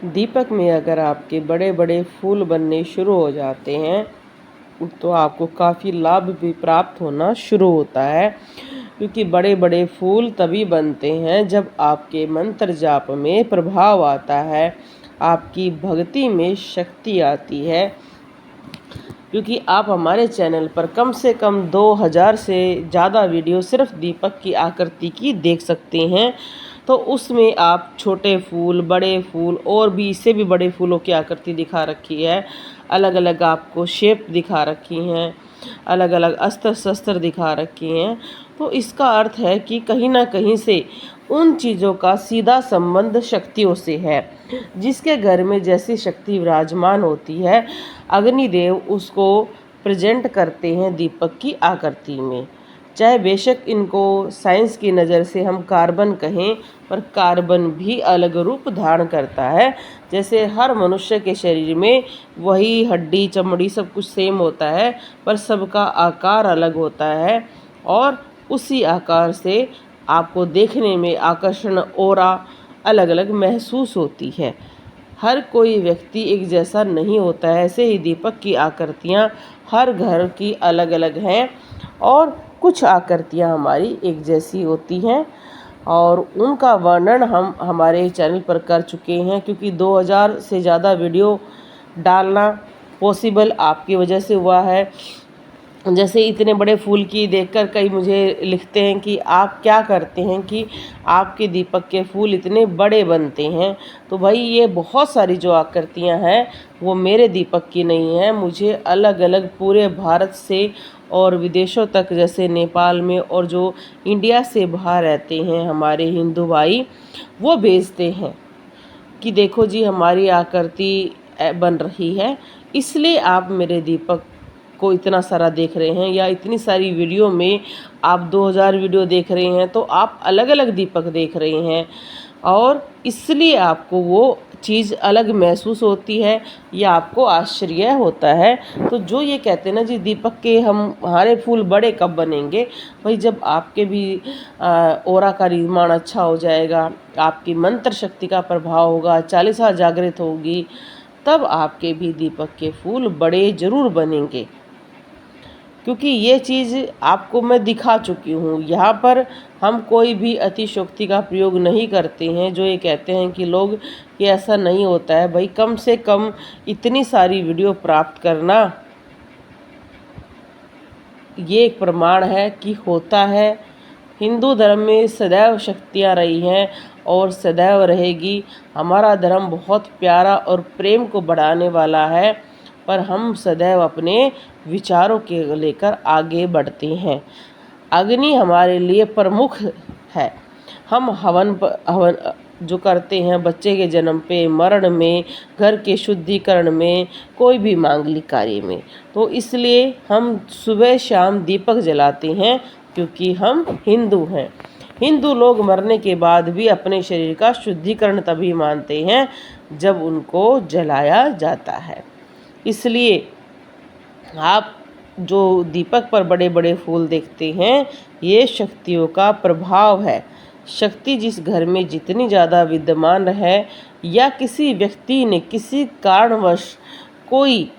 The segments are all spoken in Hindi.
दीपक में अगर आपके बड़े बड़े फूल बनने शुरू हो जाते हैं तो आपको काफ़ी लाभ भी प्राप्त होना शुरू होता है, क्योंकि बड़े बड़े फूल तभी बनते हैं जब आपके मंत्र जाप में प्रभाव आता है, आपकी भक्ति में शक्ति आती है। क्योंकि आप हमारे चैनल पर कम से कम 2000 से ज़्यादा वीडियो सिर्फ दीपक की आकृति की देख सकते हैं। तो उसमें आप छोटे फूल, बड़े फूल और भी इससे भी बड़े फूलों की आकृति दिखा रखी है, अलग अलग आपको शेप दिखा रखी हैं, अलग अलग अस्त्र शस्त्र दिखा रखी हैं। तो इसका अर्थ है कि कहीं ना कहीं से उन चीज़ों का सीधा संबंध शक्तियों से है। जिसके घर में जैसी शक्ति विराजमान होती है, अग्निदेव उसको प्रेजेंट करते हैं दीपक की आकृति में। चाहे बेशक इनको साइंस की नज़र से हम कार्बन कहें, पर कार्बन भी अलग रूप धारण करता है। जैसे हर मनुष्य के शरीर में वही हड्डी चमड़ी सब कुछ सेम होता है, पर सबका आकार अलग होता है और उसी आकार से आपको देखने में आकर्षण ऑरा अलग अलग महसूस होती है। हर कोई व्यक्ति एक जैसा नहीं होता है। ऐसे ही दीपक की आकृतियाँ हर घर की अलग अलग हैं और कुछ आकृतियाँ हमारी एक जैसी होती हैं और उनका वर्णन हम हमारे चैनल पर कर चुके हैं, क्योंकि 2000 से ज़्यादा वीडियो डालना पॉसिबल आपकी वजह से हुआ है। जैसे इतने बड़े फूल की देखकर कई मुझे लिखते हैं कि आप क्या करते हैं कि आपके दीपक के फूल इतने बड़े बनते हैं। तो भाई ये बहुत सारी जो आकृतियां हैं वो मेरे दीपक की नहीं है, मुझे अलग अलग पूरे भारत से और विदेशों तक, जैसे नेपाल में और जो इंडिया से बाहर रहते हैं हमारे हिंदू भाई, वो भेजते हैं कि देखो जी हमारी आकृति बन रही है। इसलिए आप मेरे दीपक को इतना सारा देख रहे हैं, या इतनी सारी वीडियो में आप 2000 वीडियो देख रहे हैं, तो आप अलग अलग दीपक देख रहे हैं और इसलिए आपको वो चीज़ अलग महसूस होती है या आपको आश्चर्य होता है। तो जो ये कहते हैं ना जी दीपक के हमारे फूल बड़े कब बनेंगे, भाई जब आपके भी ऑरा का निर्माण अच्छा हो जाएगा, आपकी मंत्र शक्ति का प्रभाव होगा, चालीसा जागृत होगी, तब आपके भी दीपक के फूल बड़े जरूर बनेंगे। क्योंकि ये चीज़ आपको मैं दिखा चुकी हूँ। यहाँ पर हम कोई भी अतिशयोक्ति का प्रयोग नहीं करते हैं। जो ये कहते हैं कि लोग कि ऐसा नहीं होता है, भाई कम से कम इतनी सारी वीडियो प्राप्त करना ये एक प्रमाण है कि होता है। हिंदू धर्म में सदैव शक्तियाँ रही हैं और सदैव रहेगी। हमारा धर्म बहुत प्यारा और प्रेम को बढ़ाने वाला है, पर हम सदैव अपने विचारों के लेकर आगे बढ़ते हैं। अग्नि हमारे लिए प्रमुख है। हम हवन जो करते हैं बच्चे के जन्म पे, मरण में, घर के शुद्धिकरण में, कोई भी मांगलिक कार्य में, तो इसलिए हम सुबह शाम दीपक जलाते हैं, क्योंकि हम हिंदू हैं। हिंदू लोग मरने के बाद भी अपने शरीर का शुद्धिकरण तभी मानते हैं जब उनको जलाया जाता है। इसलिए आप जो दीपक पर बड़े बड़े फूल देखते हैं, ये शक्तियों का प्रभाव है। शक्ति जिस घर में जितनी ज़्यादा विद्यमान है, या किसी व्यक्ति ने किसी कारणवश कोई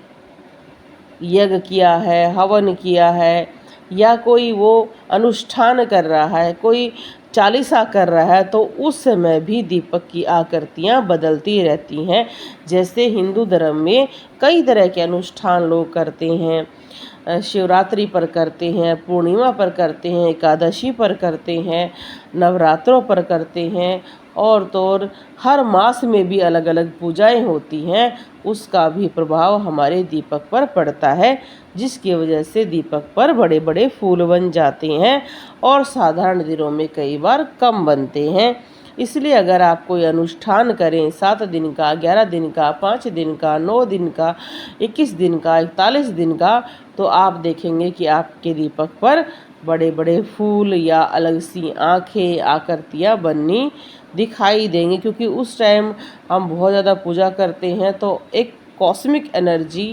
यज्ञ किया है, हवन किया है, या कोई वो अनुष्ठान कर रहा है, कोई चालीसा कर रहा है, तो उस समय भी दीपक की आकृतियाँ बदलती रहती हैं। जैसे हिंदू धर्म में कई तरह के अनुष्ठान लोग करते हैं, शिवरात्रि पर करते हैं, पूर्णिमा पर करते हैं, एकादशी पर करते हैं, नवरात्रों पर करते हैं, और तो और हर मास में भी अलग अलग पूजाएं होती हैं। उसका भी प्रभाव हमारे दीपक पर पड़ता है, जिसकी वजह से दीपक पर बड़े बड़े फूल बन जाते हैं और साधारण दिनों में कई बार कम बनते हैं। इसलिए अगर आप कोई अनुष्ठान करें 7 दिन का, 11 दिन का, 5 दिन का, 9 दिन का, 21 दिन का, 41 दिन का, तो आप देखेंगे कि आपके दीपक पर बड़े बड़े फूल या अलग सी आँखें, आकृतियाँ बननी दिखाई देंगी। क्योंकि उस टाइम हम बहुत ज़्यादा पूजा करते हैं, तो एक कॉस्मिक एनर्जी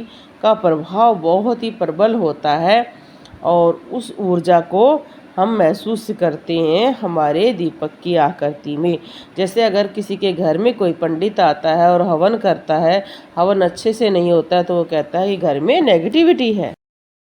का प्रभाव बहुत ही प्रबल होता है और उस ऊर्जा को हम महसूस करते हैं हमारे दीपक की आकृति में। जैसे अगर किसी के घर में कोई पंडित आता है और हवन करता है, हवन अच्छे से नहीं होता है तो वो कहता है कि घर में नेगेटिविटी है।